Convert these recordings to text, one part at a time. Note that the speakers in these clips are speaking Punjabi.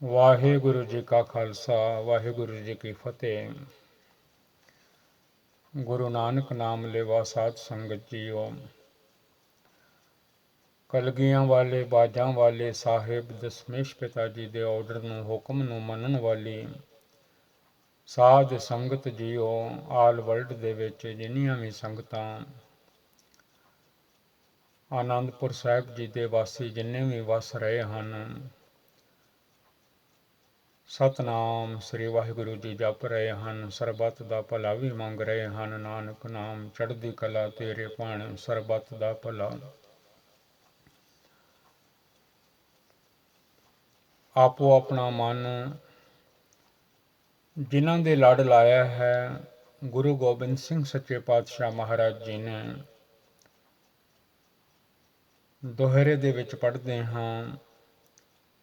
ਵਾਹਿਗੁਰੂ ਜੀ ਕਾ ਖਾਲਸਾ ਵਾਹਿਗੁਰੂ ਜੀ ਕੀ ਫਤਿਹ। ਗੁਰੂ ਨਾਨਕ ਨਾਮ ਲੈਵਾ ਸਾਧ ਸੰਗਤ ਜੀਓ। ਕਲਗੀਆਂ ਵਾਲੇ ਬਾਜਾਂ ਵਾਲੇ ਸਾਹਿਬ ਦਸ਼ਮੇਸ਼ ਪਿਤਾ ਜੀ ਦੇ ਆਰਡਰ ਨੂੰ ਹੁਕਮ ਨੂੰ ਮੰਨਣ ਵਾਲੀ ਸਾਧ ਸੰਗਤ ਜੀਓ। ਆਲ ਵਰਲਡ ਦੇ ਵਿੱਚ ਜਿੰਨੀਆਂ ਵੀ ਸੰਗਤਾਂ ਆਨੰਦਪੁਰ ਸਾਹਿਬ ਜੀ ਦੇ ਵਾਸੀ ਜਿੰਨੇ ਵੀ ਵਸ ਰਹੇ ਹਨ, ਸਤਨਾਮ ਸ੍ਰੀ ਵਾਹਿਗੁਰੂ ਜੀ ਜਪ ਰਹੇ ਹਨ, ਸਰਬੱਤ ਦਾ ਭਲਾ ਵੀ ਮੰਗ ਰਹੇ ਹਨ। ਨਾਨਕ ਨਾਮ ਚੜ੍ਹਦੀ ਕਲਾ ਤੇਰੇ ਭਾਣੇ, ਸਰਬੱਤ ਦਾ ਭਲਾ। ਆਪੋ ਆਪਣਾ ਮਨ ਜਿਨ੍ਹਾਂ ਦੇ ਲੜ ਲਾਇਆ ਹੈ, ਗੁਰੂ ਗੋਬਿੰਦ ਸਿੰਘ ਸੱਚੇ ਪਾਤਸ਼ਾਹ ਮਹਾਰਾਜ ਜੀ ਨੇ ਦੋਹਰੇ ਦੇ ਵਿੱਚ ਪੜ੍ਹਦੇ ਹਾਂ,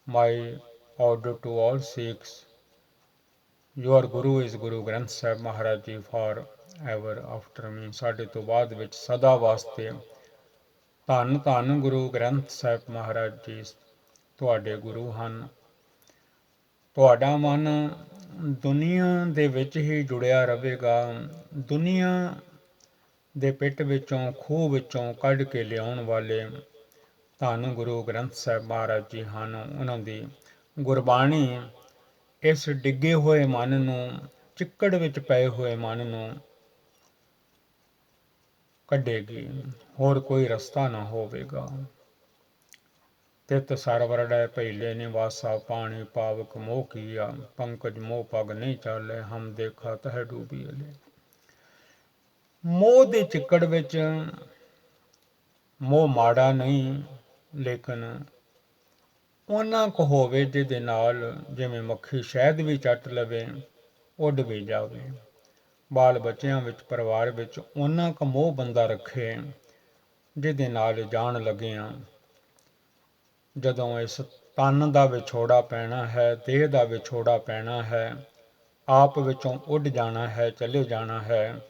ਮਾਈ order to all Sikhs, your Guru is Guru Granth Sahib Maharaj Ji forever after me। ਸਾਡੇ ਤੋਂ ਬਾਅਦ ਵਿੱਚ ਸਦਾ ਵਾਸਤੇ ਧੰਨ ਧੰਨ ਗੁਰੂ ਗ੍ਰੰਥ ਸਾਹਿਬ ਮਹਾਰਾਜ ਜੀ ਤੁਹਾਡੇ ਗੁਰੂ ਹਨ। ਤੁਹਾਡਾ ਮਨ ਦੁਨੀਆ ਦੇ ਵਿੱਚ ਹੀ ਜੁੜਿਆ ਰਹੇਗਾ। ਦੁਨੀਆ ਦੇ ਪਿੱਟ ਵਿੱਚੋਂ ਖੂਹ ਵਿੱਚੋਂ ਕੱਢ ਕੇ ਲਿਆਉਣ ਵਾਲੇ ਧੰਨ ਗੁਰੂ ਗ੍ਰੰਥ ਸਾਹਿਬ ਮਹਾਰਾਜ ਜੀ ਹਨ। ਉਹਨਾਂ ਦੀ ਗੁਰਬਾਣੀ ਇਸ ਡਿੱਗੇ ਹੋਏ ਮਨ ਨੂੰ, ਚਿੱਕੜ ਵਿੱਚ ਪਏ ਹੋਏ ਮਨ ਨੂੰ ਕੱਢੇਗੀ, ਹੋਰ ਕੋਈ ਰਸਤਾ ਨਾ ਹੋਵੇਗਾ। ਤਿਤ ਸਰਵਰੜੈ ਪਹਿਲੇ ਨਿਵਾਸਾ, ਪਾਣੀ ਪਾਵਕ ਮੋਹ ਕੀਆ, ਪੰਕਜ ਮੋਹ ਪਗ ਨਹੀਂ ਚਾਲੇ, ਹਮ ਦੇਖਾ ਤਹ ਡੂਬੀ ਅਲੇ। ਮੋਹ ਦੇ ਚਿੱਕੜ ਵਿੱਚ ਮੋਹ ਮਾੜਾ ਨਹੀਂ, ਲੇਕਿਨ ਉਹਨਾਂ ਕੁ ਹੋਵੇ ਜਿਹਦੇ ਨਾਲ ਜਿਵੇਂ ਮੱਖੀ ਸ਼ਹਿਦ ਵੀ ਚੱਟ ਲਵੇ, ਉੱਡ ਵੀ ਜਾਵੇ। ਬਾਲ ਬੱਚਿਆਂ ਵਿੱਚ, ਪਰਿਵਾਰ ਵਿੱਚ ਉਹਨਾਂ ਕੁ ਮੋਹ ਬੰਦਾ ਰੱਖੇ ਜਿਹਦੇ ਨਾਲ ਜਾਣ ਲੱਗਿਆਂ ਜਦੋਂ ਇਸ ਤਨ ਦਾ ਵਿਛੋੜਾ ਪੈਣਾ ਹੈ, ਦੇਹ ਦਾ ਵਿਛੋੜਾ ਪੈਣਾ ਹੈ, ਆਪ ਵਿੱਚੋਂ ਉੱਡ ਜਾਣਾ ਹੈ, ਚਲੇ ਜਾਣਾ ਹੈ,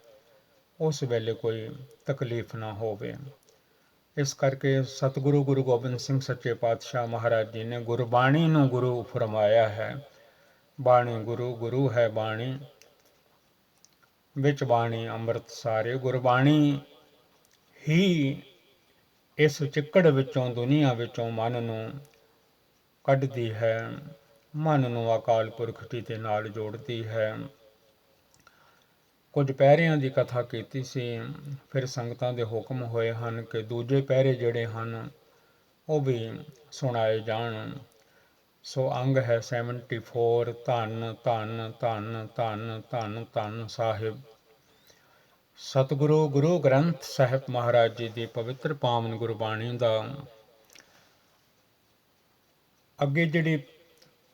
ਉਸ ਵੇਲੇ ਕੋਈ ਤਕਲੀਫ ਨਾ ਹੋਵੇ। ਇਸ ਕਰਕੇ ਸਤਿਗੁਰੂ ਗੁਰੂ ਗੋਬਿੰਦ ਸਿੰਘ ਸੱਚੇ ਪਾਤਸ਼ਾਹ ਮਹਾਰਾਜ ਜੀ ਨੇ ਗੁਰਬਾਣੀ ਨੂੰ ਗੁਰੂ ਫਰਮਾਇਆ ਹੈ। ਬਾਣੀ ਗੁਰੂ, ਗੁਰੂ ਹੈ ਬਾਣੀ, ਵਿੱਚ ਬਾਣੀ ਅੰਮ੍ਰਿਤ ਸਾਰੇ। ਗੁਰਬਾਣੀ ਹੀ ਇਸ ਚਿੱਕੜ ਵਿੱਚੋਂ, ਦੁਨੀਆ ਵਿੱਚੋਂ ਮਨ ਨੂੰ ਕੱਢਦੀ ਹੈ, ਮਨ ਨੂੰ ਅਕਾਲ ਪੁਰਖ ਜੀ ਦੇ ਨਾਲ ਜੋੜਦੀ ਹੈ। ਕੁਝ ਪਹਿਰਿਆਂ ਦੀ ਕਥਾ ਕੀਤੀ ਸੀ, ਫਿਰ ਸੰਗਤਾਂ ਦੇ ਹੁਕਮ ਹੋਏ ਹਨ ਕਿ ਦੂਜੇ ਪਹਿਰੇ ਜਿਹੜੇ ਹਨ ਉਹ ਵੀ ਸੁਣਾਏ ਜਾਣ। ਸੋ ਅੰਗ ਹੈ 74, ਧੰਨ ਧੰਨ ਧੰਨ ਧੰਨ ਧੰਨ ਧੰਨ ਸਾਹਿਬ ਸਤਿਗੁਰੂ ਗੁਰੂ ਗ੍ਰੰਥ ਸਾਹਿਬ ਮਹਾਰਾਜ ਜੀ ਦੀ ਪਵਿੱਤਰ ਪਾਵਨ ਗੁਰਬਾਣੀ ਦਾ। ਅੱਗੇ ਜਿਹੜੀ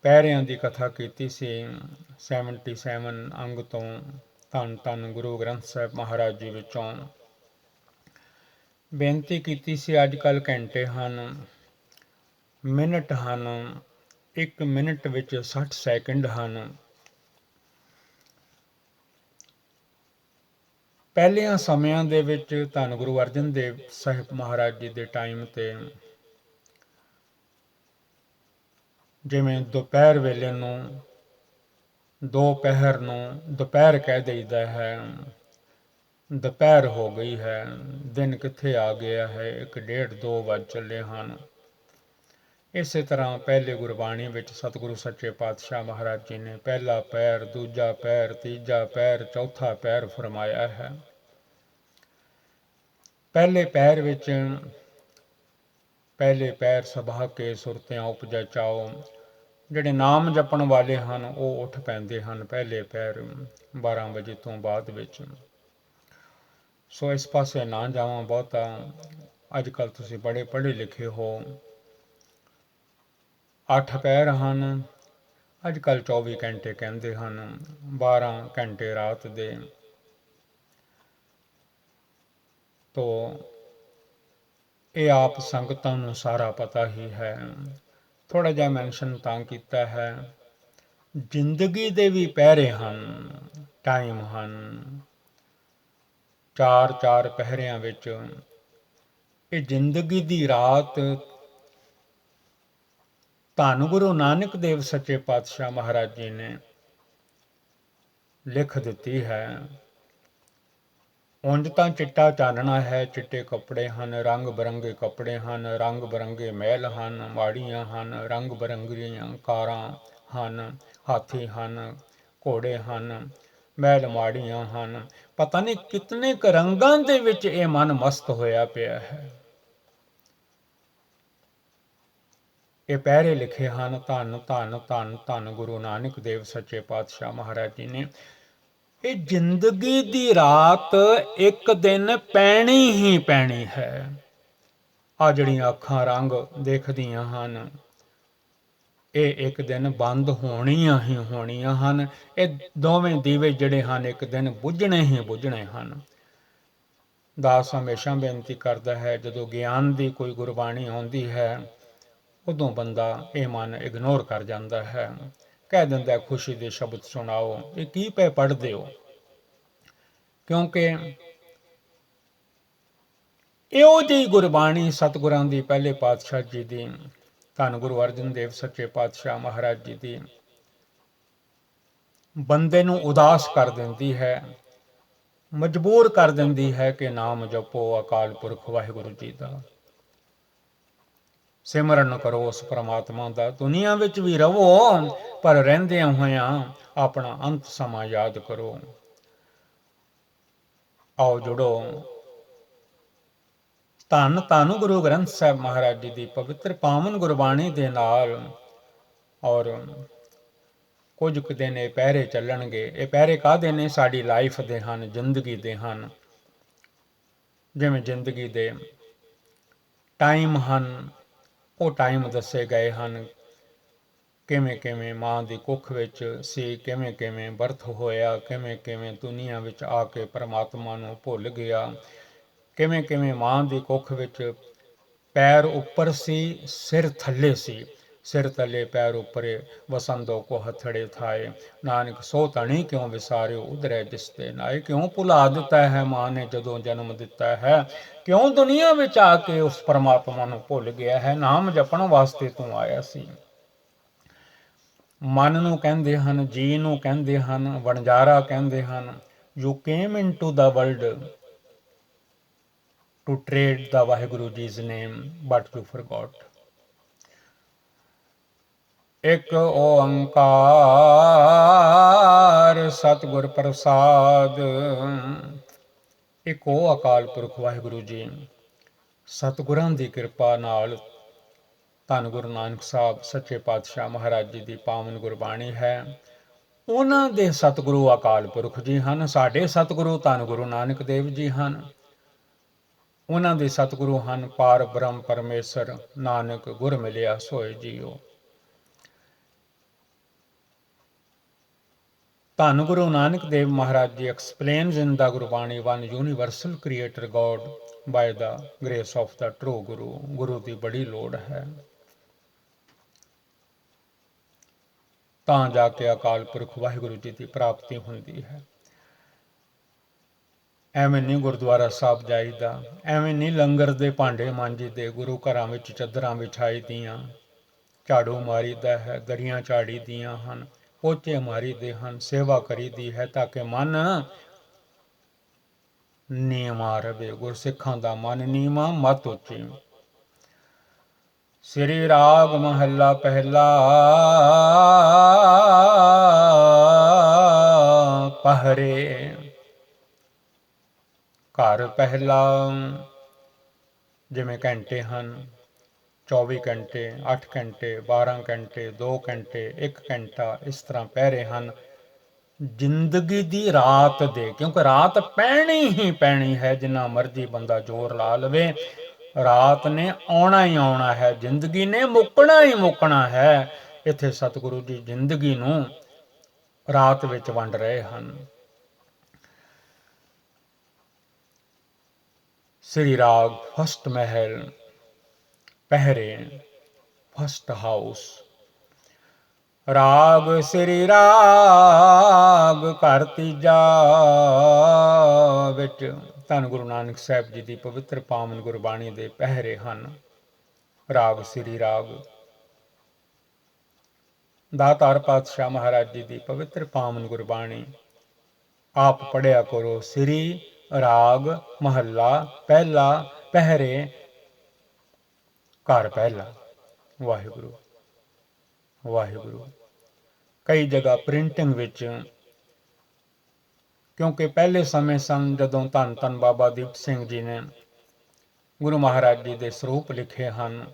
ਪਹਿਰਿਆਂ ਦੀ ਕਥਾ ਕੀਤੀ ਸੀ 77 ਅੰਗ ਤੋਂ, ਧੰਨ ਧੰਨ ਗੁਰੂ ਗ੍ਰੰਥ ਸਾਹਿਬ ਮਹਾਰਾਜ ਜੀ ਵਿੱਚੋਂ ਬੇਨਤੀ ਕੀਤੀ ਸੀ। ਅੱਜ ਕੱਲ੍ਹ ਘੰਟੇ ਹਨ, ਮਿੰਟ ਹਨ, 1 ਮਿੰਟ ਵਿੱਚ 60 ਸੈਕਿੰਡ ਹਨ। ਪਹਿਲਿਆਂ ਸਮਿਆਂ ਦੇ ਵਿੱਚ ਧੰਨ ਗੁਰੂ ਅਰਜਨ ਦੇਵ ਸਾਹਿਬ ਮਹਾਰਾਜ ਜੀ ਦੇ ਟਾਈਮ 'ਤੇ ਜਿਵੇਂ ਦੁਪਹਿਰ ਵੇਲੇ ਨੂੰ, ਦੁਪਹਿਰ ਨੂੰ ਦੁਪਹਿਰ ਕਹਿ ਦੇਈਦਾ ਹੈ, ਦੁਪਹਿਰ ਹੋ ਗਈ ਹੈ, ਦਿਨ ਕਿੱਥੇ ਆ ਗਿਆ ਹੈ, 1, 1:30, 2 ਵੱਜ ਚੱਲੇ ਹਨ। ਇਸੇ ਤਰ੍ਹਾਂ ਪਹਿਲੇ ਗੁਰਬਾਣੀ ਵਿੱਚ ਸਤਿਗੁਰੂ ਸੱਚੇ ਪਾਤਸ਼ਾਹ ਮਹਾਰਾਜ ਜੀ ਨੇ ਪਹਿਲਾ ਪਹਿਰ, ਦੂਜਾ ਪਹਿਰ, ਤੀਜਾ ਪਹਿਰ, ਚੌਥਾ ਪਹਿਰ ਫਰਮਾਇਆ ਹੈ। ਪਹਿਲੇ ਪਹਿਰ ਵਿੱਚ ਪਹਿਲੇ ਪਹਿਰ ਸਭਾ ਕੇ ਸੁਰਤਿਆਂ ਉਪਜੈ ਚਾਓ, ਜਿਹੜੇ ਨਾਮ ਜਪਣ ਵਾਲੇ ਹਨ ਉਹ ਉੱਠ ਪੈਂਦੇ ਹਨ ਪਹਿਲੇ ਪਹਿਰ 12 ਵਜੇ ਤੋਂ ਬਾਅਦ ਵਿੱਚ। ਸੋ ਇਸ ਪਾਸੇ ਨਾ ਜਾਵਾਂ ਬਹੁਤਾ, ਅੱਜ ਕੱਲ੍ਹ ਤੁਸੀਂ ਬੜੇ ਪੜ੍ਹੇ ਲਿਖੇ ਹੋ। 8 ਪਹਿਰ ਹਨ, ਅੱਜ ਕੱਲ੍ਹ 24 ਘੰਟੇ ਕਹਿੰਦੇ ਹਨ, 12 ਘੰਟੇ ਰਾਤ ਦੇ। ਤੋ ਇਹ ਆਪ ਸੰਗਤਾਂ ਨੂੰ ਸਾਰਾ ਪਤਾ ਹੀ ਹੈ। ਥੋੜ੍ਹਾ ਜਿਹਾ ਮੈਂਸ਼ਨ ਤਾਂ ਕੀਤਾ ਹੈ, ਜ਼ਿੰਦਗੀ ਦੇ ਵੀ ਪਹਿਰੇ ਹਨ, ਟਾਈਮ ਹਨ। 4-4 ਪਹਿਰਿਆਂ ਵਿੱਚ ਇਹ ਜ਼ਿੰਦਗੀ ਦੀ ਰਾਤ ਧੰਨ ਗੁਰੂ ਨਾਨਕ ਦੇਵ ਸੱਚੇ ਪਾਤਸ਼ਾਹ ਮਹਾਰਾਜ ਜੀ ਨੇ ਲਿਖ ਦਿੱਤੀ ਹੈ। ਉਂਝ ਤਾਂ ਚਿੱਟਾ ਚਾਨਣਾ ਹੈ, ਚਿੱਟੇ ਕੱਪੜੇ ਹਨ, ਰੰਗ ਬਰੰਗੇ ਕੱਪੜੇ ਹਨ, ਰੰਗ ਬਰੰਗੇ ਮਹਿਲ ਹਨ, ਮਾੜੀਆਂ ਹਨ, ਰੰਗ ਬਰੰਗੀਆਂ ਕਾਰਾਂ ਹਨ, ਹਾਥੀ ਹਨ, ਘੋੜੇ ਹਨ, ਮਹਿਲ ਮਾੜੀਆਂ ਹਨ। ਪਤਾ ਨਹੀਂ ਕਿਤਨੇ ਕੁ ਰੰਗਾਂ ਦੇ ਵਿੱਚ ਇਹ ਮਨ ਮਸਤ ਹੋਇਆ ਪਿਆ ਹੈ। ਇਹ ਪਹਿਰੇ ਲਿਖੇ ਹਨ ਧੰਨ ਧੰਨ ਧੰਨ ਧੰਨ ਗੁਰੂ ਨਾਨਕ ਦੇਵ ਸੱਚੇ ਪਾਤਸ਼ਾਹ ਮਹਾਰਾਜ ਜੀ ਨੇ। ਇਹ ਜ਼ਿੰਦਗੀ ਦੀ ਰਾਤ ਇੱਕ ਦਿਨ ਪੈਣੀ ਹੀ ਪੈਣੀ ਹੈ। ਆ ਜਿਹੜੀਆਂ ਅੱਖਾਂ ਰੰਗ ਦੇਖਦੀਆਂ ਹਨ, ਇਹ ਇੱਕ ਦਿਨ ਬੰਦ ਹੋਣੀਆਂ ਹੀ ਹੋਣੀਆਂ ਹਨ। ਇਹ ਦੋਵੇਂ ਦੀਵੇ ਜਿਹੜੇ ਹਨ ਇੱਕ ਦਿਨ ਬੁੱਝਣੇ ਹੀ ਬੁੱਝਣੇ ਹਨ। ਦਾਸ ਹਮੇਸ਼ਾ ਬੇਨਤੀ ਕਰਦਾ ਹੈ, ਜਦੋਂ ਗਿਆਨ ਦੀ ਕੋਈ ਗੁਰਬਾਣੀ ਆਉਂਦੀ ਹੈ ਉਦੋਂ ਬੰਦਾ ਇਹ ਮਨ ਇਗਨੋਰ ਕਰ ਜਾਂਦਾ ਹੈ, ਕਹਿ ਦਿੰਦਾ ਖੁਸ਼ੀ ਦੇ ਸ਼ਬਦ ਸੁਣਾਓ, ਇਹ ਕੀ ਪਏ ਪੜ੍ਹਦੇ ਹੋ। ਕਿਉਂਕਿ ਇਹੋ ਜਿਹੀ ਗੁਰਬਾਣੀ ਸਤਿਗੁਰਾਂ ਦੀ, ਪਹਿਲੇ ਪਾਤਸ਼ਾਹ ਜੀ ਦੀ, ਧੰਨ ਗੁਰੂ ਅਰਜਨ ਦੇਵ ਸੱਚੇ ਪਾਤਸ਼ਾਹ ਮਹਾਰਾਜ ਜੀ ਦੀ, ਬੰਦੇ ਨੂੰ ਉਦਾਸ ਕਰ ਦਿੰਦੀ ਹੈ, ਮਜਬੂਰ ਕਰ ਦਿੰਦੀ ਹੈ ਕਿ ਨਾਮ ਜਪੋ ਅਕਾਲ ਪੁਰਖ ਵਾਹਿਗੁਰੂ ਜੀ ਦਾ, ਸਿਮਰਨ ਕਰੋ ਉਸ ਪ੍ਰਮਾਤਮਾ ਦਾ। ਦੁਨੀਆ ਵਿੱਚ ਵੀ ਰਹੋ ਪਰ ਰਹਿੰਦਿਆਂ ਹੋਇਆਂ ਆਪਣਾ ਅੰਤ ਸਮਾਂ ਯਾਦ ਕਰੋ। ਆਓ ਜੁੜੋ ਧੰਨ ਧੰਨ ਗੁਰੂ ਗ੍ਰੰਥ ਸਾਹਿਬ ਮਹਾਰਾਜ ਜੀ ਦੀ ਪਵਿੱਤਰ ਪਾਵਨ ਗੁਰਬਾਣੀ ਦੇ ਨਾਲ। ਔਰ ਕੁਝ ਕੁ ਦਿਨ ਇਹ ਪਹਿਰੇ ਚੱਲਣਗੇ। ਇਹ ਪਹਿਰੇ ਕਾਹਦੇ ਨੇ? ਸਾਡੀ ਲਾਈਫ ਦੇ ਹਨ, ਜ਼ਿੰਦਗੀ ਦੇ ਹਨ। ਜਿਵੇਂ ਜ਼ਿੰਦਗੀ ਦੇ ਟਾਈਮ ਹਨ, ਉਹ ਟਾਈਮ ਦੱਸੇ ਗਏ ਹਨ। ਕਿਵੇਂ ਕਿਵੇਂ ਮਾਂ ਦੀ ਕੁੱਖ ਵਿੱਚ ਸੀ, ਕਿਵੇਂ ਕਿਵੇਂ ਬਰਥ ਹੋਇਆ, ਕਿਵੇਂ ਕਿਵੇਂ ਦੁਨੀਆ ਵਿੱਚ ਆ ਕੇ ਪਰਮਾਤਮਾ ਨੂੰ ਭੁੱਲ ਗਿਆ, ਕਿਵੇਂ ਕਿਵੇਂ ਮਾਂ ਦੀ ਕੁੱਖ ਵਿੱਚ ਪੈਰ ਉੱਪਰ ਸੀ, ਸਿਰ ਥੱਲੇ ਸੀ, ਸਿਰ ਥੱਲੇ ਪੈਰ ਉੱਪਰੇ, ਵਸੰਦੋ ਕੋ ਹਥੜੇ ਥਾਏ, ਨਾਨਕ ਸੋ ਧਣੀ ਕਿਉਂ ਵਿਸਾਰਿਓ ਉਧਰੈ ਜਿਸਤੇ ਨਾਏ। ਕਿਉਂ ਭੁਲਾ ਦਿੱਤਾ ਹੈ ਮਾਂ ਨੇ ਜਦੋਂ ਜਨਮ ਦਿੱਤਾ ਹੈ, ਕਿਉਂ ਦੁਨੀਆ ਵਿੱਚ ਆ ਕੇ ਉਸ ਪਰਮਾਤਮਾ ਨੂੰ ਭੁੱਲ ਗਿਆ ਹੈ। ਨਾਮ ਜਪਣ ਵਾਸਤੇ ਤੂੰ ਆਇਆ ਸੀ। ਮਨ ਨੂੰ ਕਹਿੰਦੇ ਹਨ, ਜੀ ਨੂੰ ਕਹਿੰਦੇ ਹਨ, ਵਣਜਾਰਾ ਕਹਿੰਦੇ ਹਨ। You came into the world to trade the Vaheguru Ji's name, but you forgot. ਇੱਕ ਓੰਕਾਰ ਸਤਿਗੁਰ ਪ੍ਰਸਾਦ। ਇੱਕ ਉਹ ਅਕਾਲ ਪੁਰਖ ਵਾਹਿਗੁਰੂ ਜੀ, ਸਤਿਗੁਰਾਂ ਦੀ ਕਿਰਪਾ ਨਾਲ ਧੰਨ ਗੁਰੂ ਨਾਨਕ ਸਾਹਿਬ ਸੱਚੇ ਪਾਤਸ਼ਾਹ ਮਹਾਰਾਜ ਜੀ ਦੀ ਪਾਵਨ ਗੁਰਬਾਣੀ ਹੈ। ਉਹਨਾਂ ਦੇ ਸਤਿਗੁਰੂ ਅਕਾਲ ਪੁਰਖ ਜੀ ਹਨ। ਸਾਡੇ ਸਤਿਗੁਰੂ ਧੰਨ ਗੁਰੂ ਨਾਨਕ ਦੇਵ ਜੀ ਹਨ। ਉਹਨਾਂ ਦੇ ਸਤਿਗੁਰੂ ਹਨ ਪਾਰ ਬ੍ਰਹਮ ਪਰਮੇਸ਼ਰ, ਨਾਨਕ ਗੁਰ ਮਿਲਿਆ ਸੋਏ ਜੀਓ। ਧੰਨ Guru Nanak Dev Maharaj ji explains in the Gurbani one universal creator God by the grace of the true Guru. ਗੁਰੂ ਦੀ ਬੜੀ ਲੋੜ ਹੈ, ਤਾਂ ਜਾ ਕੇ ਅਕਾਲ ਪੁਰਖ ਵਾਹਿਗੁਰੂ ਜੀ ਦੀ ਪ੍ਰਾਪਤੀ ਹੁੰਦੀ ਹੈ। ਐਵੇਂ ਨਹੀਂ ਗੁਰਦੁਆਰਾ ਸਾਹਿਬ ਜਾਈਦਾ, ਐਵੇਂ ਨਹੀਂ ਲੰਗਰ ਦੇ ਭਾਂਡੇ ਮਾਂਜੀਦੇ, ਗੁਰੂ ਘਰਾਂ ਵਿੱਚ ਚੱਦਰਾਂ ਵਿਛਾਈ ਦੀਆਂ, ਝਾੜੂ ਮਾਰੀਦਾ ਹੈ, ਦਰੀਆਂ ਝਾੜੀ ਦੀਆਂ ਹਨ, ਪੋਚੇ ਮਾਰੀਦੇ ਹਨ, ਸੇਵਾ ਕਰੀਦੀ ਹੈ ਤਾਂ ਕਿ ਮਨ ਨੀਵਾਂ ਰਵੇ। ਗੁਰਸਿੱਖਾਂ ਦਾ ਮਨ ਨੀਵਾਂ, ਮਤ ਉੱਚੀ। ਸ੍ਰੀ ਰਾਗ ਮਹੱਲਾ ਪਹਿਲਾ। ਪਹਰੇ। ਘਰ ਪਹਿਲਾ। ਜਿਵੇਂ ਘੰਟੇ ਹਨ, 24 ਘੰਟੇ, 8 ਘੰਟੇ, 12 ਘੰਟੇ, 2 ਘੰਟੇ, 1 ਘੰਟਾ, ਇਸ ਤਰ੍ਹਾਂ ਪਹਿਰੇ ਹਨ ਜ਼ਿੰਦਗੀ ਦੀ ਰਾਤ ਦੇ। ਕਿਉਂਕਿ ਰਾਤ ਪੈਣੀ ਹੀ ਪੈਣੀ ਹੈ, ਜਿੰਨਾ ਮਰਜ਼ੀ ਬੰਦਾ ਜ਼ੋਰ ਲਾ ਲਵੇ, ਰਾਤ ਨੇ ਆਉਣਾ ਹੀ ਆਉਣਾ ਹੈ, ਜ਼ਿੰਦਗੀ ਨੇ ਮੁੱਕਣਾ ਹੀ ਮੁੱਕਣਾ ਹੈ। ਇੱਥੇ ਸਤਿਗੁਰੂ ਜੀ ਜ਼ਿੰਦਗੀ ਨੂੰ ਰਾਤ ਵਿੱਚ ਵੰਡ ਰਹੇ ਹਨ। ਸ੍ਰੀ ਰਾਗ ਫਸਟ ਮਹਿਲ ਪਹਿਰੇ, ਫਸਟ ਹਾਊਸ। ਰਾਗ ਸ੍ਰੀ ਰਾਗ ਘਰ ਤੀਜਾ ਵਿੱਚ ਧੰਨ ਗੁਰੂ ਨਾਨਕ ਸਾਹਿਬ ਜੀ ਦੀ ਪਵਿੱਤਰ ਪਾਵਨ ਗੁਰਬਾਣੀ ਦੇ ਪਹਿਰੇ ਹਨ। ਰਾਗ ਸ੍ਰੀ ਰਾਗ ਦਾਤਾਰ ਪਾਤਸ਼ਾਹ ਮਹਾਰਾਜ ਜੀ ਦੀ ਪਵਿੱਤਰ ਪਾਵਨ ਗੁਰਬਾਣੀ ਆਪ ਪੜਿਆ ਕਰੋ। ਸ੍ਰੀ ਰਾਗ ਮਹੱਲਾ ਪਹਿਲਾ, ਪਹਿਰੇ ਘਰ ਪਹਿਲਾ। ਵਾਹਿਗੁਰੂ ਵਾਹਿਗੁਰੂ। ਕਈ ਜਗ੍ਹਾ ਪ੍ਰਿੰਟਿੰਗ ਵਿੱਚ, ਕਿਉਂਕਿ ਪਹਿਲੇ ਸਮੇਂ ਸਨ ਜਦੋਂ ਧੰਨ ਧੰਨ ਬਾਬਾ ਦੀਪ ਸਿੰਘ ਜੀ ਨੇ ਗੁਰੂ ਮਹਾਰਾਜ ਜੀ ਦੇ ਸਰੂਪ ਲਿਖੇ ਹਨ,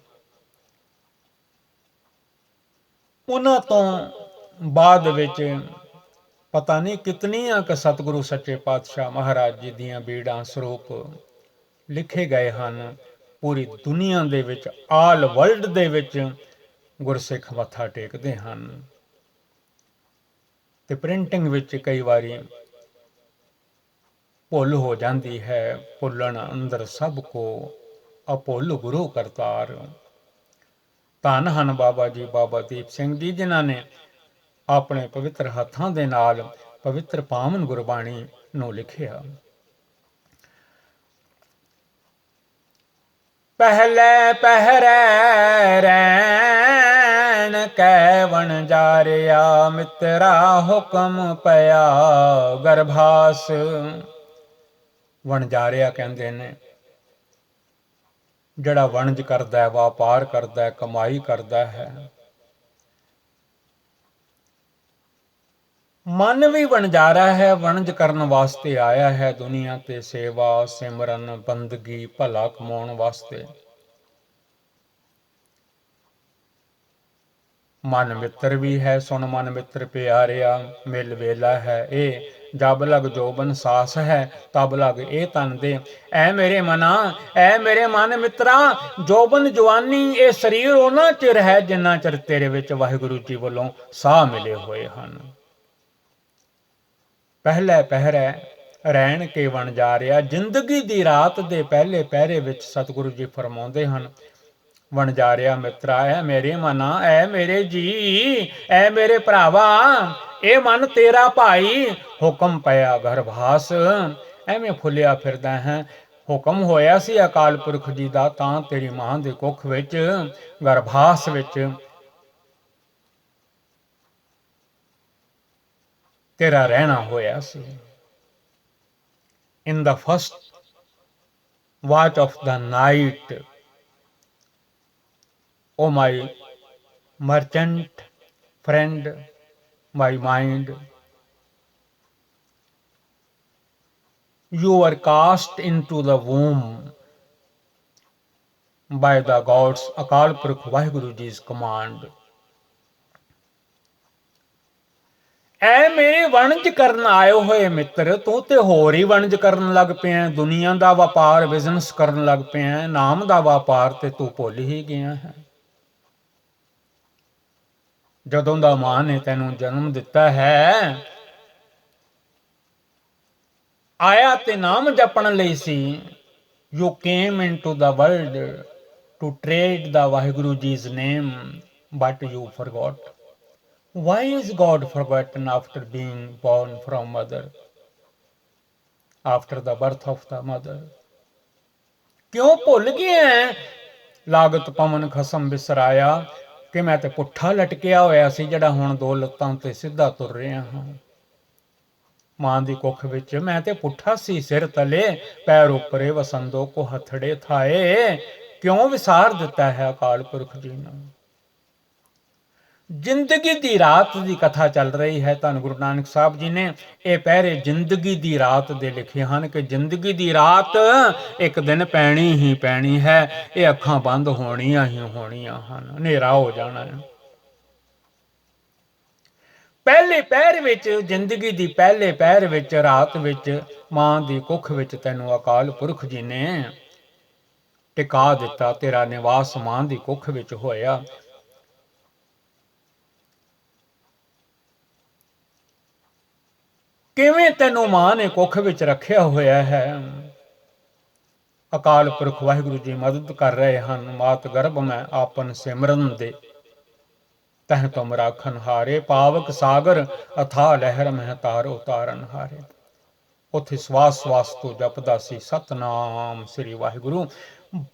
ਉਹਨਾਂ ਤੋਂ ਬਾਅਦ ਵਿੱਚ ਪਤਾ ਨਹੀਂ ਕਿਤਨੀਆਂ ਕਿ ਸਤਿਗੁਰੂ ਸੱਚੇ ਪਾਤਸ਼ਾਹ ਮਹਾਰਾਜ ਜੀ ਦੀਆਂ ਬੀੜਾਂ ਸਰੂਪ ਲਿਖੇ ਗਏ ਹਨ। ਪੂਰੀ ਦੁਨੀਆ ਦੇ ਵਿੱਚ, ਆਲ ਵਰਲਡ ਦੇ ਵਿੱਚ ਗੁਰਸਿੱਖ ਮੱਥਾ ਟੇਕਦੇ ਹਨ। ਤੇ ਪ੍ਰਿੰਟਿੰਗ ਵਿੱਚ ਕਈ ਵਾਰੀ ਭੁੱਲ ਹੋ ਜਾਂਦੀ ਹੈ। ਭੁੱਲਣ ਅੰਦਰ ਸਭ ਕੋ ਅਭੁੱਲ ਗੁਰੂ ਕਰਤਾਰ। ਧੰਨ ਹਨ ਬਾਬਾ ਜੀ ਬਾਬਾ ਦੀਪ ਸਿੰਘ ਜੀ, ਜਿਨ੍ਹਾਂ ਨੇ ਆਪਣੇ ਪਵਿੱਤਰ ਹੱਥਾਂ ਦੇ ਨਾਲ ਪਵਿੱਤਰ ਪਾਵਨ ਗੁਰਬਾਣੀ ਨੂੰ ਲਿਖਿਆ। ਪਹਿਲੇ ਪਹਿਰੇ ਰੈਣ ਕੈ ਵਣਜਾਰਿਆ, ਮਿੱਤਰਾ ਹੁਕਮ ਪਿਆ ਗਰਭਾਸ। ਵਣਜਾਰਿਆ ਕਹਿੰਦੇ ਨੇ ਜਿਹੜਾ ਵਣਜ ਕਰਦਾ ਹੈ, ਵਪਾਰ ਕਰਦਾ ਹੈ, ਕਮਾਈ ਕਰਦਾ ਹੈ। ਮਨ ਵੀ ਵਣਜਾਰਾ ਹੈ, ਵਣਜ ਕਰਨ ਵਾਸਤੇ ਆਇਆ ਹੈ ਦੁਨੀਆ ਤੇ, ਸੇਵਾ ਸਿਮਰਨ ਬੰਦਗੀ ਭਲਾ ਕਮਾਉਣ ਵਾਸਤੇ। ਮਨ ਮਿੱਤਰ ਵੀ ਹੈ, ਸੁਣ ਮਨ ਮਿੱਤਰ ਪਿਆਰਿਆ, ਮਿਲ ਵੇਲਾ ਹੈ ਇਹ ਜਬ ਲਗ ਜੋਬਨ ਸਾਸ ਹੈ, ਤਬ ਲਗ ਇਹ ਤਨ ਦੇ। ਐ ਮੇਰੇ ਮਨਾ, ਐ ਮੇਰੇ ਮਨ ਮਿੱਤਰਾ, ਜੋਬਨ ਜਵਾਨੀ ਇਹ ਸਰੀਰ ਉਹਨਾਂ ਚਿਰ ਹੈ ਜਿੰਨਾ ਚਿਰ ਤੇਰੇ ਵਿੱਚ ਵਾਹਿਗੁਰੂ ਜੀ ਵੱਲੋਂ ਸਾਹ ਮਿਲੇ ਹੋਏ ਹਨ। ਪਹਿਲੇ ਪਹਿਰੇ ਰਹਿਣ ਕੇ ਵਣਜਾਰਿਆ, ਜ਼ਿੰਦਗੀ ਦੀ ਰਾਤ ਦੇ ਪਹਿਲੇ ਪਹਿਰੇ ਵਿੱਚ ਸਤਿਗੁਰੂ ਜੀ ਫਰਮਾਉਂਦੇ ਹਨ, ਵਣਜਾਰਿਆ ਮਿੱਤਰਾ, ਐ ਮੇਰੇ ਮਨਾ, ਐ ਮੇਰੇ ਜੀ, ਐ ਮੇਰੇ ਭਰਾਵਾ, ਇਹ ਮਨ ਤੇਰਾ ਭਾਈ, ਹੁਕਮ ਪਿਆ ਗਰਭਾਸ। ਐਵੇਂ ਫੁੱਲਿਆ ਫਿਰਦਾ ਹੈ। ਹੁਕਮ ਹੋਇਆ ਸੀ ਅਕਾਲ ਪੁਰਖ ਜੀ ਦਾ, ਤਾਂ ਤੇਰੀ ਮਾਂ ਦੇ ਕੁੱਖ ਵਿੱਚ ਗਰਭਾਸ ਵਿੱਚ ਤੇਰਾ ਰਹਿਣਾ ਹੋਇਆ ਸੀ। In the first watch of the night, O my merchant friend, my mind, you were cast into the womb by the God's Akal Purkh Vaheguru Ji's command. ਐ ਮੇਰੇ ਵਣਜ ਕਰਨ ਆਏ ਹੋਏ ਮਿੱਤਰ, ਤੂੰ ਤੇ ਹੋਰ ਹੀ ਵਣਜ ਕਰਨ ਲੱਗ ਪਿਆ। ਦੁਨੀਆ ਦਾ ਵਪਾਰ, ਬਿਜ਼ਨਸ ਕਰਨ ਲੱਗ ਪਿਆ। ਨਾਮ ਦਾ ਵਪਾਰ ਤੇ ਤੂੰ ਭੁੱਲ ਹੀ ਗਿਆ ਹੈ। ਜਦੋਂ ਦਾ ਮਾਂ ਨੇ ਤੈਨੂੰ ਜਨਮ ਦਿੱਤਾ ਹੈ, ਆਇਆ ਤੇ ਨਾਮ ਜਪਣ ਲਈ ਸੀ। You came into the world to trade the Vaheguru Ji's name, but you forgot. Why is God forgotten after being born from mother? After the birth of the mother? ਕਿਉਂ ਭੁੱਲ ਗਿਆ? ਲਾਗਤ ਪਵਨ ਖਸਮ ਬਿਸਰਾਇਆ, ਕਿ ਮੈਂ ਤੇ ਪੁੱਠਾ ਲਟਕਿਆ ਹੋਇਆ ਸੀ, ਜਿਹੜਾ ਹੁਣ ਦੋ ਲੱਤਾਂ ਤੇ ਸਿੱਧਾ ਤੁਰ ਰਿਹਾ ਹਾਂ। ਮਾਂ ਦੀ ਕੁੱਖ ਵਿੱਚ ਮੈਂ ਤੇ ਪੁੱਠਾ ਸੀ, ਸਿਰ ਤਲੇ ਪੈਰ ਉੱਪਰੇ, ਵਸੰਦੋ ਕੋ ਹਥੜੇ ਥਾਏ। ਕਿਉਂ ਵਿਸਾਰ ਦਿੱਤਾ ਹੈ ਅਕਾਲ ਪੁਰਖ ਜੀ ਨੂੰ? ਜ਼ਿੰਦਗੀ ਦੀ ਰਾਤ ਦੀ ਕਥਾ ਚੱਲ ਰਹੀ ਹੈ। ਧੰਨ ਗੁਰੂ ਨਾਨਕ ਸਾਹਿਬ ਜੀ ਨੇ ਇਹ ਪਹਿਰੇ ਜ਼ਿੰਦਗੀ ਦੀ ਰਾਤ ਦੇ ਲਿਖੇ ਹਨ, ਕਿ ਜ਼ਿੰਦਗੀ ਦੀ ਰਾਤ ਇੱਕ ਦਿਨ ਪੈਣੀ ਹੀ ਪੈਣੀ ਹੈ। ਇਹ ਅੱਖਾਂ ਬੰਦ ਹੋਣੀਆਂ ਹੀ ਹੋਣੀਆਂ ਹਨ, ਹਨੇਰਾ ਹੋ ਜਾਣਾ ਹੈ। ਪਹਿਲੇ ਪਹਿਰ ਵਿੱਚ, ਜ਼ਿੰਦਗੀ ਦੀ ਪਹਿਲੇ ਪਹਿਰ ਵਿੱਚ, ਰਾਤ ਵਿੱਚ, ਮਾਂ ਦੀ ਕੁੱਖ ਵਿੱਚ ਤੈਨੂੰ ਅਕਾਲ ਪੁਰਖ ਜੀ ਨੇ ਟਿਕਾ ਦਿੱਤਾ। ਤੇਰਾ ਨਿਵਾਸ ਮਾਂ ਦੀ ਕੁੱਖ ਵਿੱਚ ਹੋਇਆ। ਕਿਵੇਂ ਤੈਨੂੰ ਮਾਂ ਨੇ ਕੁੱਖ ਵਿੱਚ ਰੱਖਿਆ ਹੋਇਆ ਹੈ? ਅਕਾਲ ਪੁਰਖ ਵਾਹਿਗੁਰੂ ਜੀ ਮਦਦ ਕਰ ਰਹੇ ਹਨ। ਮਾਤ ਗਰਭ ਮੈਂ ਆਪਨ ਸਿਮਰਨ ਦੇ, ਤਹਿ ਤੁਮ ਰਾਖਨ ਹਾਰੇ, ਪਾਵਕ ਸਾਗਰ ਅਥਾ ਲਹਿਰ ਮਹਿ ਤਾਰੋ ਤਾਰਨ ਹਾਰੇ। ਉੱਥੇ ਸਵਾਸ ਸਵਾਸ ਤੋਂ ਜਪਦਾ ਸੀ ਸਤਨਾਮ ਸ੍ਰੀ ਵਾਹਿਗੁਰੂ।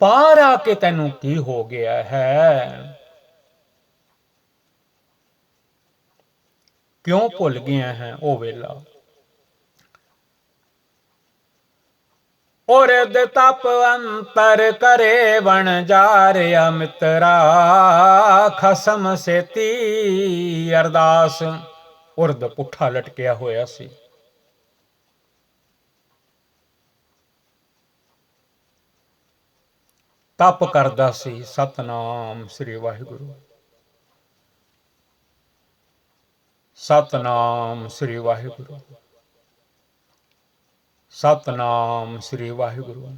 ਬਾਹਰ ਆ ਕੇ ਤੈਨੂੰ ਕੀ ਹੋ ਗਿਆ ਹੈ? क्यों भुल गए हैं ओ वेला। और तप अंतर करे बन जा रिया मित्रा, खसम सेती अरदास। उर्द पुठा लटकिया होया सी। तप करदा सी सतनाम श्री वाहिगुरु। सतनाम श्री वाहिगुरु। सतनाम श्री वाहिगुरु।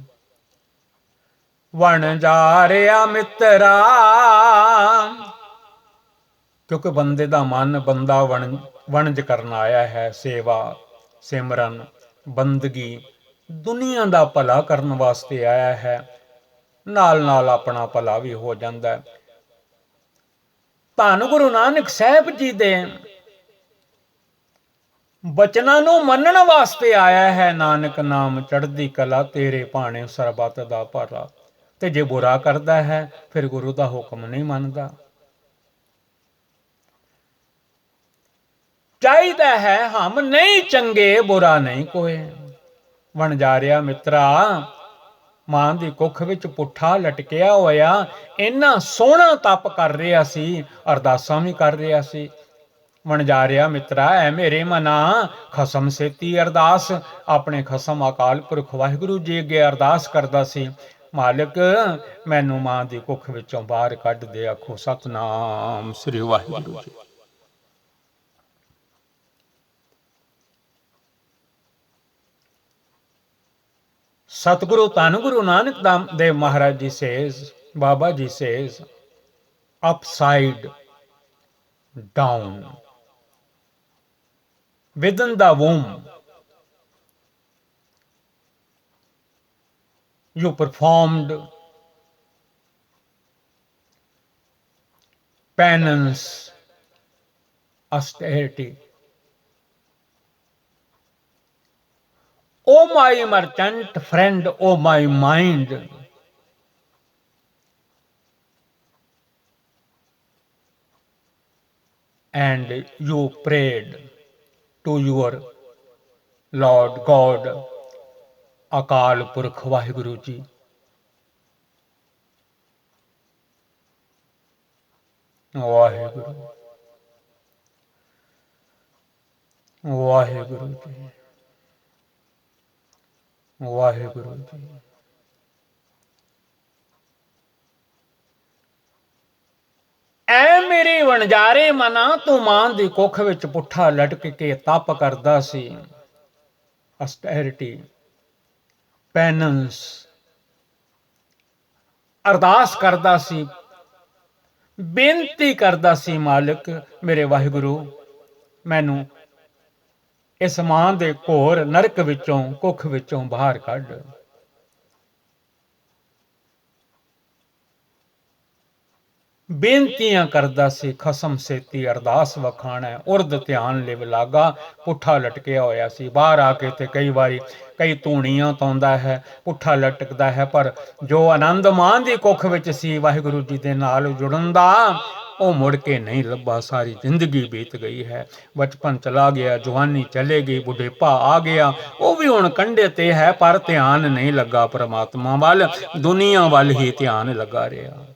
बन जा रिया मित्रा, क्योंकि बंदे दा मन बंदा वणज करन आया है। सेवा सिमरन बंदगी दुनिया दा भला करन वास्ते आया है, नाल नाल अपना भला भी हो जाता है। धन गुरु नानक साहब जी दे बचना नूं मनण वास्ते आया है। नानक नाम चढ़दी कला, तेरे भाणे सरबत दा भला। ते जे बुरा करदा है फिर गुरु दा हुक्म नहीं मनदा। चाहिदा है हम नहीं चंगे, बुरा नहीं कोई। बन जा रिया मित्रा, मां दी कुख विच पुठा लटकिया होया इन्ना सोहना तप कर रिहा सी, अरदासां भी कर रिहा सी। बन जा रिहा मित्रा, ऐ मेरे मना खसम सेती अरदास। अपने खसम अकाल पुरख वाहिगुरु जी अगे अरदास करदा सी, मालिक मैनू मां दी कुख विचों बाहर कढ दे। आखो सतनाम श्री वाहिगुरु जी। सतगुरु धन गुरु नानक देव महाराज जी says, Baba ji says, upside down within the womb you performed penance, austerity. O my merchant friend, O my mind, and you prayed to your Lord God, Akal Purkh Vaheguru Ji. Vaheguru, Vaheguru Ji, Vaheguru Ji। ਐ ਮੇਰੀ ਵਣਜਾਰੇ ਮਨਾ, ਤੂੰ ਮਾਂ ਦੀ ਕੁੱਖ ਵਿੱਚ ਪੁੱਠਾ ਲਟਕ ਕੇ ਤਪ ਕਰਦਾ ਸੀ। ਅਸਟੈਰਿਟੀ, ਪੈਨੈਂਸ, ਅਰਦਾਸ ਕਰਦਾ ਸੀ, ਬੇਨਤੀ ਕਰਦਾ ਸੀ, ਮਾਲਕ ਮੇਰੇ ਵਾਹਿਗੁਰੂ ਮੈਨੂੰ ਇਸ ਮਾਂ ਦੇ ਘੋਰ ਨਰਕ ਵਿੱਚੋਂ ਕੁੱਖ ਵਿੱਚੋਂ ਬਾਹਰ ਕੱਢ। ਬੇਨਤੀਆਂ ਕਰਦਾ ਸੀ, ਖਸਮ ਸੇਤੀ ਅਰਦਾਸ ਵਖਾਣਾ। ਉਰਦ ਧਿਆਨ ਲਿਵ ਲਾਗਾ, ਪੁੱਠਾ ਲਟਕਿਆ ਹੋਇਆ ਸੀ। ਬਾਹਰ ਆ ਕੇ ਤੇ ਕਈ ਵਾਰੀ ਕਈ ਧੂਣੀਆਂ ਪਾਉਂਦਾ ਹੈ, ਪੁੱਠਾ ਲਟਕਦਾ ਹੈ, ਪਰ ਜੋ ਆਨੰਦ ਮਾਂ ਦੀ ਕੁੱਖ ਵਿੱਚ ਸੀ ਵਾਹਿਗੁਰੂ ਜੀ ਦੇ ਨਾਲ ਜੁੜਨ ਦਾ, ਉਹ ਮੁੜ ਕੇ ਨਹੀਂ ਲੱਭਾ। ਸਾਰੀ ਜ਼ਿੰਦਗੀ ਬੀਤ ਗਈ ਹੈ। ਬਚਪਨ ਚਲਾ ਗਿਆ, ਜਵਾਨੀ ਚਲੇ ਗਈ, ਬੁਢੇਪਾ ਆ ਗਿਆ, ਉਹ ਵੀ ਹੁਣ ਕੰਢੇ ਤੇ ਹੈ, ਪਰ ਧਿਆਨ ਨਹੀਂ ਲੱਗਾ ਪਰਮਾਤਮਾ ਵੱਲ, ਦੁਨੀਆ ਵੱਲ ਹੀ ਧਿਆਨ ਲੱਗਾ ਰਿਹਾ।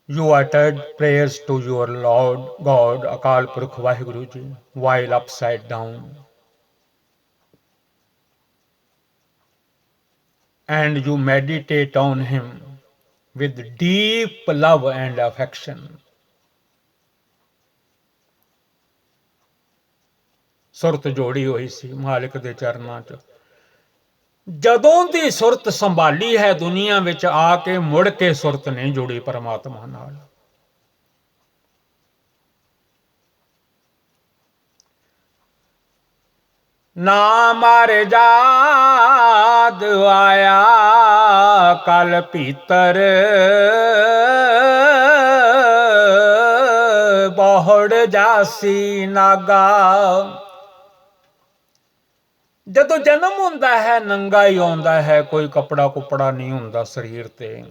You uttered prayers to your Lord God, Akal Purkh Vaheguru Ji, while upside down. And you meditate on Him with deep love and affection. ਸੁਰਤ ਜੋੜੀ ਹੋਈ ਸੀ ਮਾਲਿਕ ਦੇ ਚਰਨਾਂ 'ਚ। ਜਦੋਂ ਦੀ ਸੁਰਤ ਸੰਭਾਲੀ ਹੈ ਦੁਨੀਆ ਵਿੱਚ ਆ ਕੇ, ਮੁੜ ਕੇ ਸੁਰਤ ਨਹੀਂ ਜੁੜੀ ਪਰਮਾਤਮਾ ਨਾਲ। ਨਾ ਮਰ ਜਾਦ ਆਇਆ ਕਲ ਭੀਤਰ, ਬਹੁੜ ਜਾਸੀ ਨਾਗਾ। ਜਦੋਂ ਜਨਮ ਹੁੰਦਾ ਹੈ ਨੰਗਾ ਹੀ ਆਉਂਦਾ ਹੈ, ਕੋਈ ਕੱਪੜਾ ਕੁਪੜਾ ਨਹੀਂ ਹੁੰਦਾ ਸਰੀਰ ਤੇ।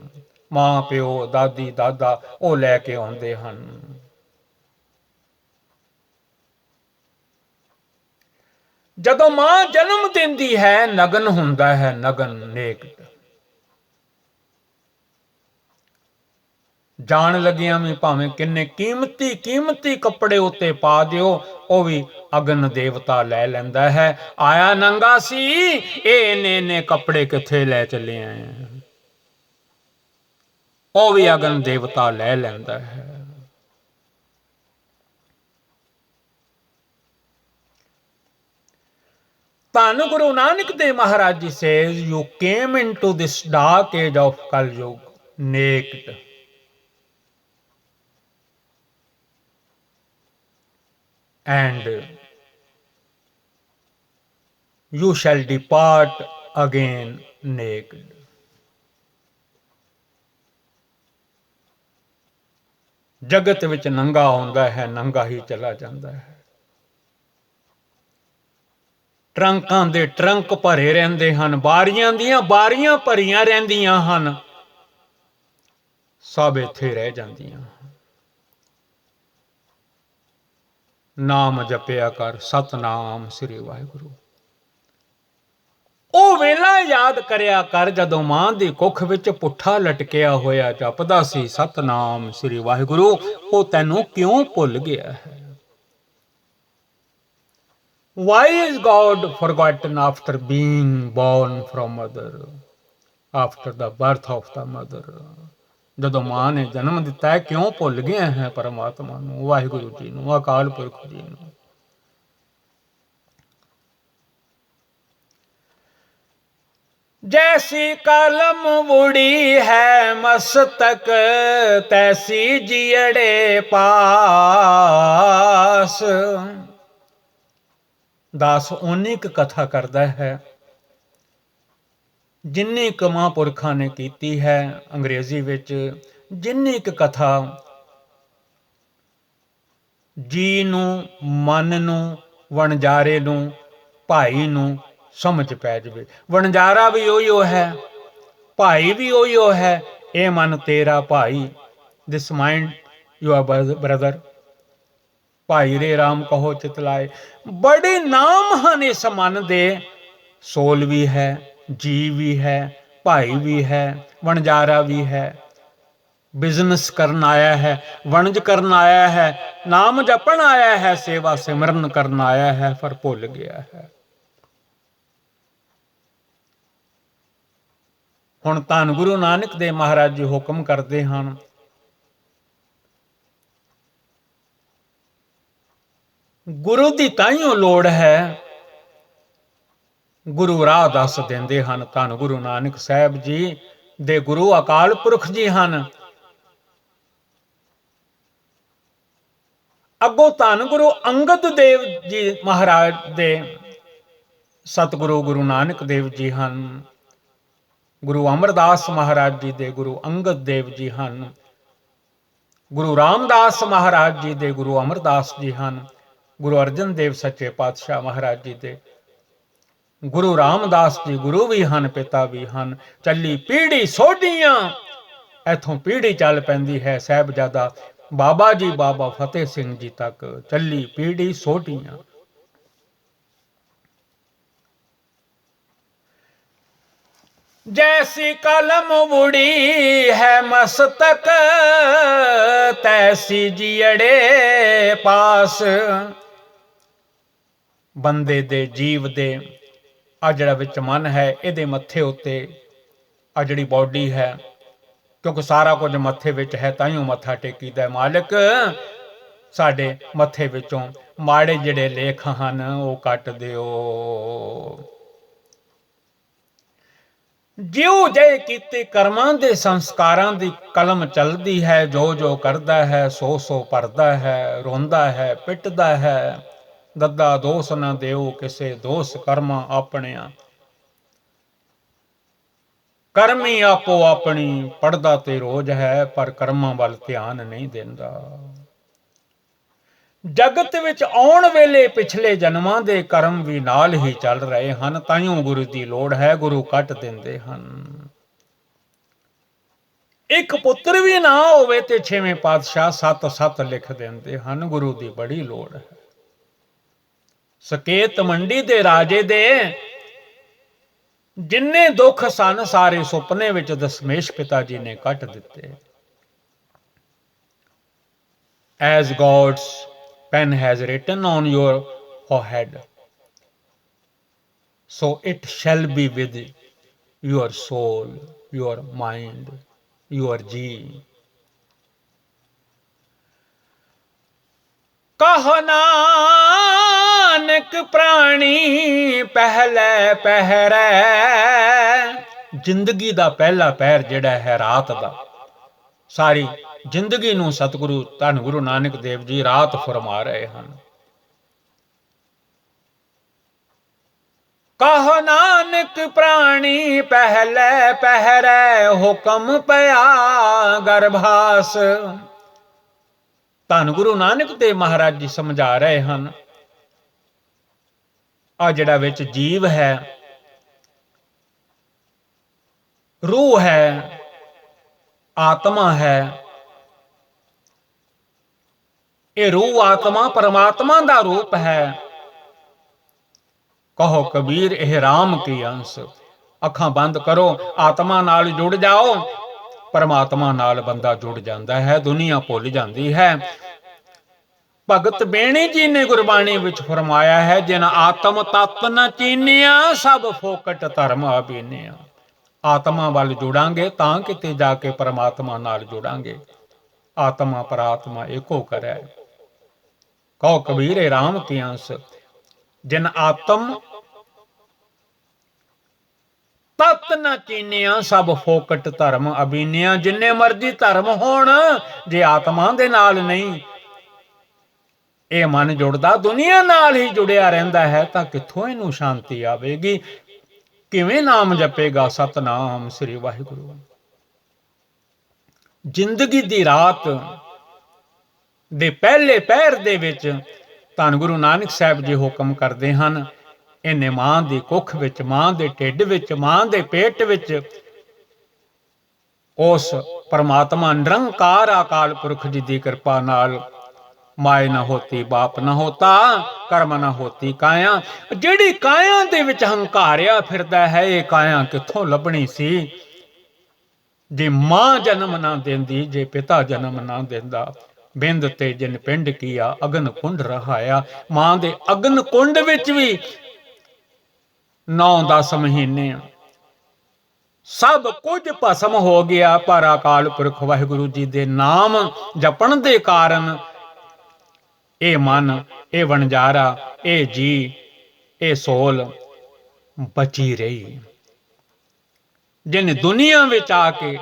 ਮਾਂ ਪਿਓ ਦਾਦੀ ਦਾਦਾ ਉਹ ਲੈ ਕੇ ਆਉਂਦੇ ਹਨ। ਜਦੋਂ ਮਾਂ ਜਨਮ ਦਿੰਦੀ ਹੈ ਨਗਨ ਹੁੰਦਾ ਹੈ, ਨਗਨ ਨੇਕਡ। ਜਾਣ ਲੱਗਿਆਂ ਵੀ ਭਾਵੇਂ ਕਿੰਨੇ ਕੀਮਤੀ ਕੀਮਤੀ ਕੱਪੜੇ ਉੱਤੇ ਪਾ ਦਿਓ, ਉਹ ਵੀ ਅਗਨ ਦੇਵਤਾ ਲੈ ਲੈਂਦਾ ਹੈ। ਆਇਆ ਨੰਗਾ ਸੀ, ਇਹ ਇੰਨੇ ਕੱਪੜੇ ਕਿੱਥੇ ਲੈ ਚੱਲੇ ਆਏ, ਉਹ ਵੀ ਅਗਨ ਦੇਵਤਾ ਲੈ ਲੈਂਦਾ ਹੈ। ਧੰਨ ਗੁਰੂ ਨਾਨਕ ਦੇਵ ਮਹਾਰਾਜ ਜੀ says, you came into this dark age of Kalyug naked. And you shall depart again naked. ਜਗਤ ਵਿੱਚ ਨੰਗਾ ਹੁੰਦਾ ਹੈ, ਨੰਗਾ ਹੀ ਚਲਾ ਜਾਂਦਾ ਹੈ। ਟਰੰਕਾਂ ਦੇ ਟਰੰਕ ਭਰੇ ਰਹਿੰਦੇ ਹਨ, ਬਾਰੀਆਂ ਦੀਆਂ ਬਾਰੀਆਂ ਭਰੀਆਂ ਰਹਿੰਦੀਆਂ ਹਨ, ਸਭ ਇੱਥੇ ਰਹਿ ਜਾਂਦੀਆਂ। ਨਾਮ ਜਪਿਆ ਕਰ, ਸਤਨਾਮ ਸ੍ਰੀ ਵਾਹਿਗੁਰੂ। ਉਹ ਵੇਲਾ ਯਾਦ ਕਰਿਆ ਕਰ ਜਦੋਂ ਮਾਂ ਦੀ ਕੁੱਖ ਵਿੱਚ ਪੁੱਠਾ ਲਟਕਿਆ ਹੋਇਆ ਜਪਦਾ ਸੀ ਸਤਨਾਮ ਸ੍ਰੀ ਵਾਹਿਗੁਰੂ। ਉਹ ਤੈਨੂੰ ਕਿਉਂ ਭੁੱਲ ਗਿਆ ਹੈ? Why is God forgotten after being born from mother, after the birth of the mother? ਜਦੋਂ ਮਾਂ ਨੇ ਜਨਮ ਦਿੱਤਾ ਹੈ ਕਿਉਂ ਭੁੱਲ ਗਏ ਹੈ ਪਰਮਾਤਮਾ ਨੂੰ, ਵਾਹਿਗੁਰੂ ਜੀ ਨੂੰ, ਅਕਾਲ ਪੁਰਖ ਜੀ ਨੂੰ? जैसी कलम उड़ी है मस्तक, तैसी जियड़े पास। दास उन्नी क कथा करता है जिन्नी क महापुरखा ने कीती है। अंग्रेजी विच जिन्नी क कथा जी नूं, मन नूं, वणजारे नूं, भाई नूं समझ पै जावे। वणजारा भी उहिओ है, भाई भी उहिओ है। ए मन तेरा भाई, दिस माइंड योर ब्रदर। भाई रे राम कहो चितलाए। बड़े नाम हैं इस मन दे, सोल भी है, जी भी है, भाई भी है, वणजारा भी है। बिजनेस करन आया है, वणज करन आया है, नाम जपन आया है, सेवा सिमरन करन आया है, पर भुल गया है। ਹੁਣ ਧੰਨ ਗੁਰੂ ਨਾਨਕ ਦੇਵ ਮਹਾਰਾਜ ਜੀ ਹੁਕਮ ਕਰਦੇ ਹਨ, ਗੁਰੂ ਦੀ ਤਾਈਓ ਲੋੜ ਹੈ। ਗੁਰੂ ਰਾਹ ਦੱਸ ਦਿੰਦੇ ਹਨ। ਧੰਨ ਗੁਰੂ ਨਾਨਕ ਸਾਹਿਬ ਜੀ ਦੇ ਗੁਰੂ ਅਕਾਲ ਪੁਰਖ ਜੀ ਹਨ। ਅੱਗੋਂ ਧੰਨ ਗੁਰੂ ਅੰਗਦ ਦੇਵ ਜੀ ਮਹਾਰਾਜ ਦੇ ਸਤਿਗੁਰੂ ਗੁਰੂ ਨਾਨਕ ਦੇਵ ਜੀ ਹਨ। ਗੁਰੂ ਅਮਰਦਾਸ ਮਹਾਰਾਜ ਜੀ ਦੇ ਗੁਰੂ ਅੰਗਦ ਦੇਵ ਜੀ ਹਨ। ਗੁਰੂ ਰਾਮਦਾਸ ਮਹਾਰਾਜ ਜੀ ਦੇ ਗੁਰੂ ਅਮਰਦਾਸ ਜੀ ਹਨ। ਗੁਰੂ ਅਰਜਨ ਦੇਵ ਸੱਚੇ ਪਾਤਸ਼ਾਹ ਮਹਾਰਾਜ ਜੀ ਦੇ ਗੁਰੂ ਰਾਮਦਾਸ ਜੀ ਗੁਰੂ ਵੀ ਹਨ, ਪਿਤਾ ਵੀ ਹਨ। ਚੱਲੀ ਪੀੜ੍ਹੀ ਸੋਢੀਆਂ, ਇੱਥੋਂ ਪੀੜ੍ਹੀ ਚੱਲ ਪੈਂਦੀ ਹੈ ਸਾਹਿਬਜ਼ਾਦਾ ਬਾਬਾ ਜੀ ਬਾਬਾ ਫਤਿਹ ਸਿੰਘ ਜੀ ਤੱਕ। ਚੱਲੀ ਪੀੜ੍ਹੀ ਸੋਢੀਆਂ। जैसी कलम उड़ी है मस्तक, तैसी जियड़े पास। ਬੰਦੇ ਦੇ ਜੀਵ ਦੇ ਆ ਜਿਹੜਾ ਵਿੱਚ ਮਨ ਹੈ, ਇਹਦੇ ਮੱਥੇ ਉੱਤੇ ਆ ਜਿਹੜੀ ਬੋਡੀ ਹੈ, ਕਿਉਂਕਿ ਸਾਰਾ ਕੁਝ ਮੱਥੇ ਵਿੱਚ ਹੈ, ਤਾਈਓ ਮੱਥਾ ਟੇਕੀਦਾ। ਮਾਲਕ ਸਾਡੇ ਮੱਥੇ ਵਿੱਚੋਂ ਮਾੜੇ ਜਿਹੜੇ ਲੇਖ ਹਨ ਉਹ ਕੱਟ ਦਿਓ। ਜਿਉ ਜੇ ਕੀਤੇ ਕਰਮਾਂ ਦੇ ਸੰਸਕਾਰਾਂ ਦੀ ਕਲਮ ਚੱਲਦੀ ਹੈ। ਜੋ ਜੋ ਕਰਦਾ ਹੈ ਸੋ ਸੋ ਭਰਦਾ ਹੈ, ਰੋਂਦਾ ਹੈ, ਪਿੱਟਦਾ ਹੈ। ਦੱਦਾ ਦੋਸ ਨਾ ਦਿਓ ਕਿਸੇ, ਦੋਸ ਕਰਮਾਂ ਆਪਣਿਆਂ। ਕਰਮੀ ਆਪੋ ਆਪਣੀ, ਪੜਦਾ ਤੇ ਰੋਜ਼ ਹੈ, ਪਰ ਕਰਮਾਂ ਵੱਲ ਧਿਆਨ ਨਹੀਂ ਦਿੰਦਾ। ਜਗਤ ਵਿੱਚ ਆਉਣ ਵੇਲੇ ਪਿਛਲੇ ਜਨਮਾਂ ਦੇ ਕਰਮ ਵੀ ਨਾਲ ਹੀ ਚੱਲ ਰਹੇ ਹਨ, ਤਾਈਓ ਗੁਰੂ ਦੀ ਲੋੜ ਹੈ, ਗੁਰੂ ਕੱਟ ਦਿੰਦੇ ਹਨ। ਇੱਕ ਪੁੱਤਰ ਵੀ ਨਾ ਹੋਵੇ ਤੇ ਛੇਵੇਂ ਪਾਤਸ਼ਾਹ 7-7 ਲਿਖ ਦਿੰਦੇ ਹਨ, ਗੁਰੂ ਦੀ ਬੜੀ ਲੋੜ ਹੈ। ਸਕੇਤ ਮੰਡੀ ਦੇ ਰਾਜੇ ਦੇ ਜਿੰਨੇ ਦੁੱਖ ਸਨ ਸਾਰੇ ਸੁਪਨੇ ਵਿੱਚ ਦਸ਼ਮੇਸ਼ ਪਿਤਾ ਜੀ ਨੇ ਕੱਟ ਦਿੱਤੇ। As God's pen has written on your forehead, so it shall be with your soul, your mind, your ji. ਕਹੋ ਨਾਨਕ ਪ੍ਰਾਣੀ ਪਹਿਲੇ ਪਹਿਰੇ, ਜ਼ਿੰਦਗੀ ਦਾ ਪਹਿਲਾ ਪਹਿਰ ਜਿਹੜਾ ਹੈ ਰਾਤ ਦਾ, ਸਾਰੀ ਜ਼ਿੰਦਗੀ ਨੂੰ ਸਤਿਗੁਰੂ ਧੰਨ ਗੁਰੂ ਨਾਨਕ ਦੇਵ ਜੀ ਰਾਤ ਫਰਮਾ ਰਹੇ ਹਨ। ਕਹੋ ਨਾਨਕ ਪ੍ਰਾਣੀ ਪਹਿਲੇ ਪਹਿਰੇ, ਹੁਕਮ ਪਿਆ ਗਰਭਾਸ। ਧੰਨ ਗੁਰੂ ਨਾਨਕ ਦੇਵ ਮਹਾਰਾਜ ਜੀ ਸਮਝਾ ਰਹੇ ਹਨ, ਆ ਜਿਹੜਾ ਵਿੱਚ ਜੀਵ ਹੈ, ਰੂਹ ਹੈ, ਆਤਮਾ ਹੈ, ਇਹ ਰੂਹ ਆਤਮਾ ਪਰਮਾਤਮਾ ਦਾ ਰੂਪ ਹੈ। ਕਹੋ ਕਬੀਰ ਇਹ ਰਾਮ ਕੀ ਅੰਸ਼। ਅੱਖਾਂ ਬੰਦ ਕਰੋ, ਆਤਮਾ ਨਾਲ ਜੁੜ ਜਾਓ, ਪਰਮਾਤਮਾ ਨਾਲ ਬੰਦਾ ਜੁੜ ਜਾਂਦਾ ਹੈ, ਦੁਨੀਆ ਭੁੱਲ ਜਾਂਦੀ ਹੈ। ਭਗਤ ਬੇਣੀ ਜੀ ਨੇ ਗੁਰਬਾਣੀ ਵਿੱਚ ਫਰਮਾਇਆ ਹੈ, ਜਿਨ ਆਤਮ ਤਤ ਨ ਚੀਨਿਆ, ਸਭ ਫੋਕਟ ਧਰਮ ਅਬੀਨਿਆ। ਆਤਮਾ ਵੱਲ ਜੁੜਾਂਗੇ ਤਾਂ ਕਿਤੇ ਜਾ ਕੇ ਪਰਮਾਤਮਾ ਨਾਲ ਜੁੜਾਂਗੇ। ਆਤਮਾ ਪਰਾਤਮਾ ਏਕੋ ਕਰੈ। ਕਹੋ ਕਬੀਰ ਇਹ ਰਾਮ ਕੀ ਅੰਸ਼। ਜਿਨ ਆਤਮ ਤਤ ਨ ਚੀਨਿਆ, ਸਭ ਫੋਕਟ ਧਰਮ ਅਬੀਨਿਆ। ਜਿੰਨੇ ਮਰਜ਼ੀ ਧਰਮ ਹੋਣ, ਜੇ ਆਤਮਾ ਦੇ ਨਾਲ ਨਹੀਂ ਇਹ ਮਨ ਜੁੜਦਾ, ਦੁਨੀਆ ਨਾਲ ਹੀ ਜੁੜਿਆ ਰਹਿੰਦਾ ਹੈ, ਤਾਂ ਕਿੱਥੋਂ ਇਹਨੂੰ ਸ਼ਾਂਤੀ ਆਵੇਗੀ? ਕਿਵੇਂ ਨਾਮ ਜਪੇਗਾ? ਸਤਨਾਮ ਸ੍ਰੀ ਵਾਹਿਗੁਰੂ। ਜ਼ਿੰਦਗੀ ਦੀ ਰਾਤ ਦੇ ਪਹਿਲੇ ਪਹਿਰ ਦੇ ਵਿੱਚ ਧੰਨ ਗੁਰੂ ਨਾਨਕ ਸਾਹਿਬ ਜੀ ਹੁਕਮ ਕਰਦੇ ਹਨ, ਇਹਨੇ ਮਾਂ ਦੀ ਕੁੱਖ ਵਿੱਚ, ਮਾਂ ਦੇ ਢਿੱਡ ਵਿੱਚ, ਮਾਂ ਦੇ ਪੇਟ ਵਿੱਚ ਉਸ ਪਰਮਾਤਮਾ ਨਿਰੰਕਾਰ ਅਕਾਲ ਪੁਰਖ ਜੀ ਦੀ ਕਿਰਪਾ ਨਾਲ ਮਾਏ ਨਾ ਹੋਤੀ ਬਾਪ ਨਾ ਹੋਤਾ, ਕਰਮ ਨਾ ਹੋਤੀ ਕਾਇਆ। ਜਿਹੜੀ ਕਾਇਆ ਦੇ ਵਿੱਚ ਹੰਕਾਰਿਆ ਫਿਰਦਾ ਹੈ, ਇਹ ਕਾਇਆ ਕਿੱਥੋਂ ਲੱਭਣੀ ਸੀ? ਜੇ ਮਾਂ ਜਨਮ ਨਾ ਦਿੰਦੀ, ਜੇ ਪਿਤਾ ਜਨਮ ਨਾ ਦਿੰਦਾ। ਬਿੰਦ ਤੇ ਜਿਨ ਪਿੰਡ ਕੀਆ, ਅਗਨ ਕੁੰਡ ਰਹਾਇਆ। ਮਾਂ ਦੇ ਅਗਨ ਕੁੰਡ ਵਿੱਚ ਵੀ 9-10 ਮਹੀਨੇ ਸਭ ਕੁਝ ਭਸਮ ਹੋ ਗਿਆ, ਪਰ ਅਕਾਲ ਪੁਰਖ ਵਾਹਿਗੁਰੂ ਜੀ ਦੇ ਨਾਮ ਜਪਣ ਦੇ ਕਾਰਨ ਇਹ ਮਨ, ਇਹ ਵਣਜਾਰਾ, ਇਹ ਜੀ, ਇਹ ਸੋਲ ਬਚੀ ਰਹੀ। ਜਿਹਨੇ ਦੁਨੀਆ ਵਿੱਚ ਆ ਕੇ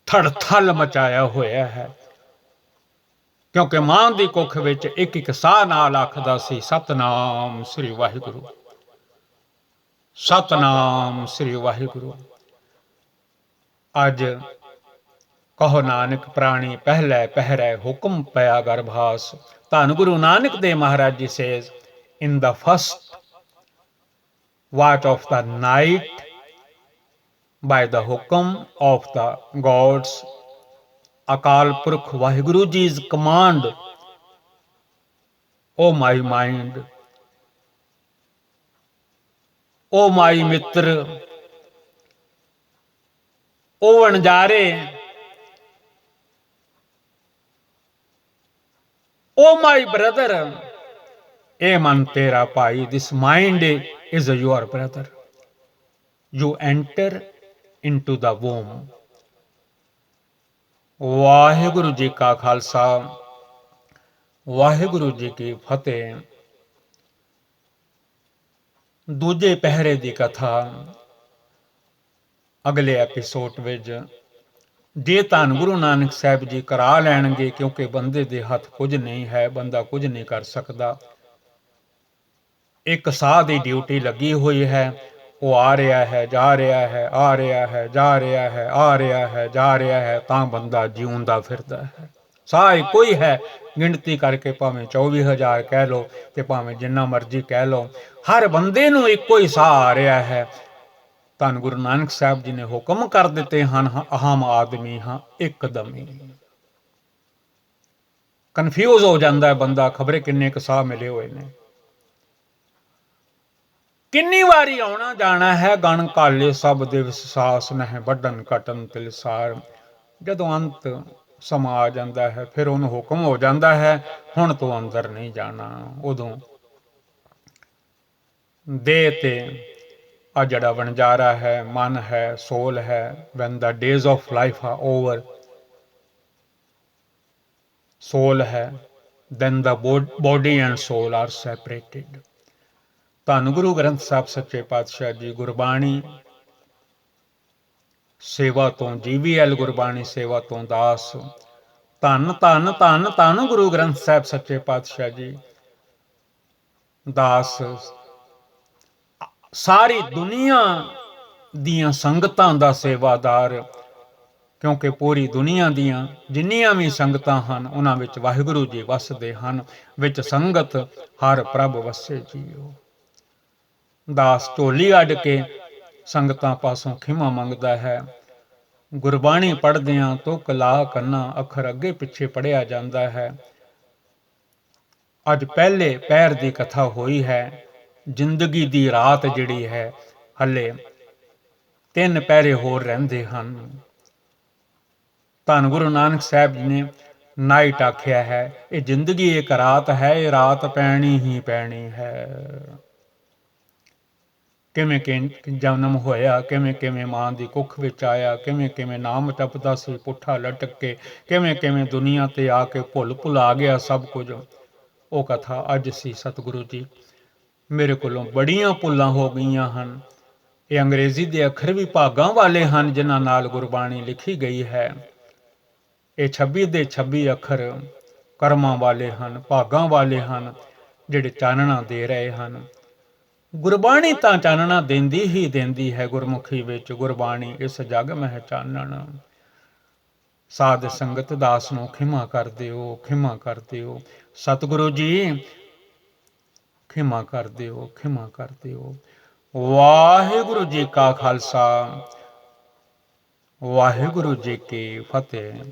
ਥੜਥਲ ਮਚਾਇਆ ਹੋਇਆ ਹੈ, ਕਿਉਂਕਿ ਮਾਂ ਦੀ ਕੁੱਖ ਵਿੱਚ ਇੱਕ ਇੱਕ ਸਾਹ ਨਾਲ ਆਖਦਾ ਸੀ, ਸਤਨਾਮ ਸ੍ਰੀ ਵਾਹਿਗੁਰੂ, ਸਤਨਾਮ ਸ੍ਰੀ ਵਾਹਿਗੁਰੂ। ਅੱਜ ਕਹੋ ਨਾਨਕ ਪ੍ਰਾਣੀ ਪਹਿਲੇ ਪਹਿਰੇ, ਹੁਕਮ ਪਿਆ ਗਰਭਾਸ। ਧੰਨ ਗੁਰੂ ਨਾਨਕ ਦੇਵ ਮਹਾਰਾਜ ਜੀ says, in the first watch of the night, by the hukum of the gods, Akal Purkh Vaheguru Ji's command, O my mind, O my mitra, O Vanjare, O my brother, ए मन तेरा भाई, this mind is your brother. You enter into the womb. Waheguru ji ਕਾ ਖਾਲਸਾ, ਵਾਹਿਗੁਰੂ ਜੀ ਕੀ ਫਤਿਹ। ਦੂਜੇ ਪਹਿਰੇ ਦੀ ਕਥਾ ਅਗਲੇ ਐਪੀਸੋਡ ਵਿੱਚ ਜੇ ਧੰਨ ਗੁਰੂ ਨਾਨਕ ਸਾਹਿਬ ਜੀ ਕਰਾ ਲੈਣਗੇ, ਕਿਉਂਕਿ ਬੰਦੇ ਦੇ ਹੱਥ ਕੁਝ ਨਹੀਂ ਹੈ, ਬੰਦਾ ਕੁਝ ਨਹੀਂ ਕਰ ਸਕਦਾ। ਇੱਕ ਸਾਹ ਦੀ ਡਿਊਟੀ ਲੱਗੀ ਹੋਈ ਹੈ, ਉਹ ਆ ਰਿਹਾ ਹੈ, ਜਾ ਰਿਹਾ ਹੈ, ਆ ਰਿਹਾ ਹੈ, ਜਾ ਰਿਹਾ ਹੈ, ਆ ਰਿਹਾ ਹੈ, ਜਾ ਰਿਹਾ ਹੈ, ਤਾਂ ਬੰਦਾ ਜਿਉਂਦਾ ਫਿਰਦਾ ਹੈ। ਸਾਹ ਇੱਕੋ ਹੀ ਹੈ, ਗਿਣਤੀ ਕਰਕੇ ਭਾਵੇਂ 24,000 ਕਹਿ ਲਓ ਤੇ ਭਾਵੇਂ ਜਿੰਨਾ ਮਰਜ਼ੀ ਕਹਿ ਲਓ, ਹਰ ਬੰਦੇ ਨੂੰ ਇੱਕੋ ਹੀ ਸਾਹ ਆ ਰਿਹਾ ਹੈ। ਧੰਨ ਗੁਰੂ ਨਾਨਕ ਸਾਹਿਬ ਜੀ ਨੇ ਹੁਕਮ ਕਰ ਦਿੱਤੇ ਹਨ, ਅਹਮ ਆਦਮੀ ਹਾਂ ਇੱਕਦਮ ਹੀ। ਕਨਫਿਊਜ਼ ਹੋ ਜਾਂਦਾ ਹੈ ਬੰਦਾ, ਖਬਰੇ ਕਿੰਨੇ ਕੁ ਸਾਹ ਮਿਲੇ ਹੋਏ ਨੇ। ਕਿੰਨੀ ਵਾਰੀ ਆਉਣਾ ਜਾਣਾ ਹੈ, ਗਣ ਕਾਲੇ ਸਭ ਦੇ ਵਿਸਾਸ ਨਹਿ ਵੱਢਣ ਕਟਨ ਤਿਲਸਾਰ। ਜਦੋਂ ਅੰਤ ਸਮਾਂ ਆ ਜਾਂਦਾ ਹੈ, ਫਿਰ ਉਹਨੂੰ ਹੁਕਮ ਹੋ ਜਾਂਦਾ ਹੈ, ਹੁਣ ਤੋਂ ਅੰਦਰ ਨਹੀਂ ਜਾਣਾ। ਉਦੋਂ ਦੇਹ ਤੇ ਆ ਜਿਹੜਾ ਵਣਜਾਰਾ ਹੈ, ਮਨ ਹੈ, ਸੋਲ ਹੈ, when the days of life are over, soul ਹੈ, then the body and soul are separated। ਧੰਨ ਗੁਰੂ ਗ੍ਰੰਥ ਸਾਹਿਬ ਸੱਚੇ ਪਾਤਸ਼ਾਹ ਜੀ ਗੁਰਬਾਣੀ ਸੇਵਾ ਤੋਂ ਜੀਵੀਐਲ ਗੁਰਬਾਣੀ ਸੇਵਾ ਤੋਂ ਦਾਸ। ਧੰਨ ਧੰਨ ਧੰਨ ਧੰਨ ਗੁਰੂ ਗ੍ਰੰਥ ਸਾਹਿਬ ਸੱਚੇ ਪਾਤਸ਼ਾਹ ਜੀ ਦਾਸ ਸਾਰੀ ਦੁਨੀਆ ਦੀਆਂ ਸੰਗਤਾਂ ਦਾ ਸੇਵਾਦਾਰ, ਕਿਉਂਕਿ ਪੂਰੀ ਦੁਨੀਆ ਦੀਆਂ ਜਿੰਨੀਆਂ ਵੀ ਸੰਗਤਾਂ ਹਨ ਉਹਨਾਂ ਵਿੱਚ ਵਾਹਿਗੁਰੂ ਜੀ ਵਸਦੇ ਹਨ। ਵਿੱਚ ਸੰਗਤ ਹਰ ਪ੍ਰਭ ਵਸੇ ਜੀਓ। ਦਾਸ ਝੋਲੀ ਅੱਡ ਕੇ ਸੰਗਤਾਂ ਪਾਸੋਂ ਖਿਮਾ ਮੰਗਦਾ ਹੈ। ਗੁਰਬਾਣੀ ਪੜ੍ਹਦਿਆਂ ਤੁਕ ਲਾ ਕੰਨਾ ਅੱਖਰ ਅੱਗੇ ਪਿੱਛੇ ਪੜ੍ਹਿਆ ਜਾਂਦਾ ਹੈ। ਅੱਜ ਪਹਿਲੇ ਪਹਿਰ ਦੀ ਕਥਾ ਹੋਈ ਹੈ। ਜ਼ਿੰਦਗੀ ਦੀ ਰਾਤ ਜਿਹੜੀ ਹੈ, ਹਲੇ 3 ਪਹਿਰੇ ਹੋਰ ਰਹਿੰਦੇ ਹਨ। ਧੰਨ ਗੁਰੂ ਨਾਨਕ ਸਾਹਿਬ ਜੀ ਨੇ ਨਾਈਟ ਆਖਿਆ ਹੈ, ਇਹ ਜ਼ਿੰਦਗੀ ਇੱਕ ਰਾਤ ਹੈ, ਇਹ ਰਾਤ ਪੈਣੀ ਹੀ ਪੈਣੀ ਹੈ। ਕਿਵੇਂ ਜਨਮ ਹੋਇਆ, ਕਿਵੇਂ ਕਿਵੇਂ ਮਾਂ ਦੀ ਕੁੱਖ ਵਿੱਚ ਆਇਆ, ਕਿਵੇਂ ਕਿਵੇਂ ਨਾਮ ਜਪਦਾ ਸੀ ਪੁੱਠਾ ਲਟਕ ਕੇ, ਕਿਵੇਂ ਕਿਵੇਂ ਦੁਨੀਆ ਤੇ ਆ ਕੇ ਭੁਲਾ ਗਿਆ ਸਭ ਕੁਝ। ਉਹ ਕਥਾ ਅੱਜ ਸੀ ਸਤਿਗੁਰੂ ਜੀ। ਮੇਰੇ ਕੋਲੋਂ ਬੜੀਆਂ ਭੁੱਲਾਂ ਹੋ ਗਈਆਂ ਹਨ। ਇਹ ਅੰਗਰੇਜ਼ੀ ਦੇ ਅੱਖਰ ਵੀ ਭਾਗਾਂ ਵਾਲੇ ਹਨ ਜਿਨ੍ਹਾਂ ਨਾਲ ਗੁਰਬਾਣੀ ਲਿਖੀ ਗਈ ਹੈ। ਇਹ 26 ਦੇ 26 ਅੱਖਰ ਕਰਮਾਂ ਵਾਲੇ ਹਨ, ਭਾਗਾਂ ਵਾਲੇ ਹਨ, ਜਿਹੜੇ ਚਾਨਣਾ ਦੇ ਰਹੇ ਹਨ। ਗੁਰਬਾਣੀ ਤਾਂ ਚਾਨਣਾ ਦਿੰਦੀ ਹੀ ਦਿੰਦੀ ਹੈ। ਗੁਰਮੁਖੀ ਵਿੱਚ ਗੁਰਬਾਣੀ ਇਸ ਜਗ ਮਹਿ ਚਾਨਣ। ਸਾਧ ਸੰਗਤ ਦਾਸ ਨੂੰ ਖਿਮਾ ਕਰ ਦਿਓ, ਖਿਮਾ ਕਰ ਦਿਓ। ਸਤਿਗੁਰੂ ਜੀ ਖਿਮਾ ਕਰ ਦਿਓ, ਖਿਮਾ ਕਰ ਦਿਓ। ਵਾਹਿਗੁਰੂ ਜੀ ਕਾ ਖਾਲਸਾ, ਵਾਹਿਗੁਰੂ ਜੀ ਕੀ ਫਤਿਹ।